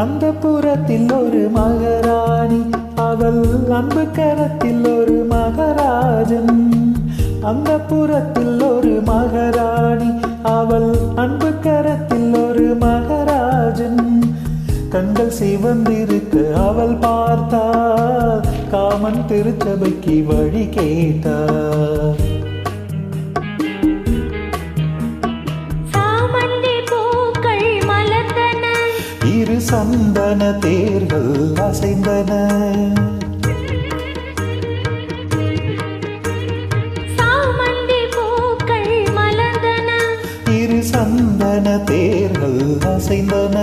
அந்த புறத்தில் ஒரு மகாராணி, அவள் அன்பு கரத்தில் ஒரு மகாராஜன். அந்த புறத்தில் ஒரு மகாராணி, அவள் அன்பு கரத்தில் ஒரு மகாராஜன். கண்கள் சிவந்திருக்க அவள் பார்த்தாள், காமன் திருச்சபைக்கு வழி கேட்டாள். இரு சந்தன தேர்கள் அசைந்தன. இரு சந்தன தேர்கள் அசைந்தன.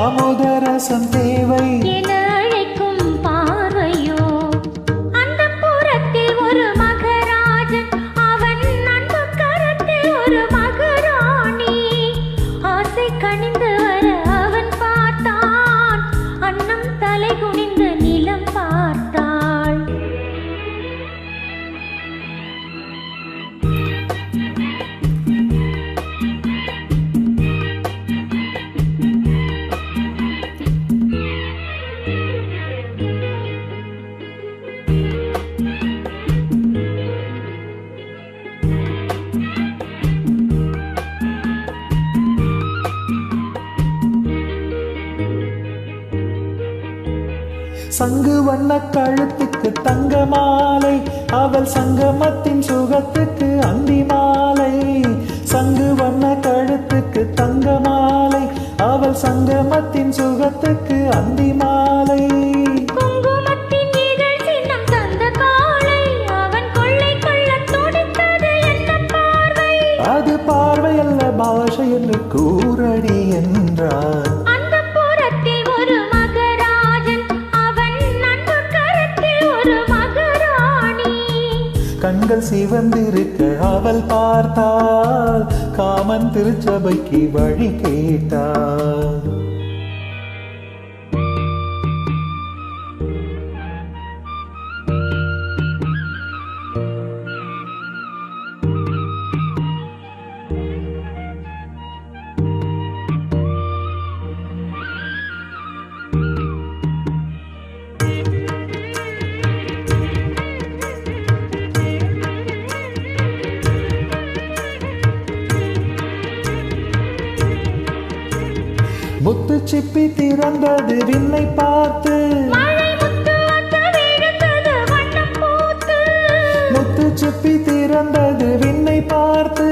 அமுதரசம் தேவை என அழைக்கும் பார்வையோ. அந்த புறத்தில் ஒரு மகாராஜன், அவன் அன்பு கரத்தில் ஒரு மகாராணி. ஆசை கனிந்து வர அவன் பார்த்தான், அன்னம் தலை குனிந்து நிலம் பார்த்தாள். சங்கு வண்ண கழுத்துக்கு தங்க மாலை, அவள் சங்கமத்தின் சுகத்துக்கு அந்தி மாலை. சங்கு வண்ண கழுத்துக்கு தங்க மாலை, அவள் சங்கமத்தின் சுகத்துக்கு அந்தி மாலை. குங்குமத்தின் இதழ் சின்னம் தந்த காலை, அவன் கொள்ளை கொள்ளத் துடித்தது என்ன பார்வை. அது பார்வை அல்ல பாஷை என்று கூறடி என்றார். கண்கள் சிவந்திருக்க அவள் பார்த்தாள், காமன் திருச்சபைக்கு வழி கேட்டாள். முத்து சிப்பி திறந்தது விண்ணை பார்த்து, முத்து சிப்பி திறந்தது விண்ணை பார்த்து.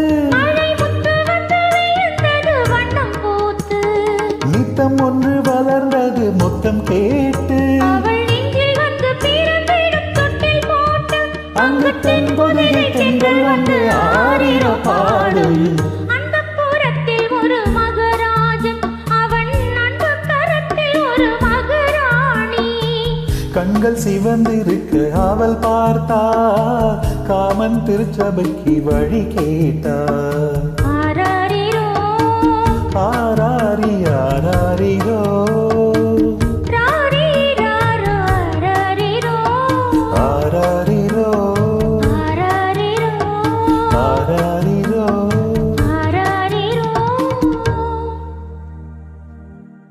நித்தம் ஒன்று வளர்ந்தது முத்தம் கேட்டு, அங்கு தென்பொதிகை தென்றல் வந்து ஆடின பாடு. கண்கள் சிவந்திருக்க அவள் பார்த்தாள், காமன் திருச்சபைக்கு வழி கேட்டாள். ஆராரிரோ ஆராரி ஆராரிரோ.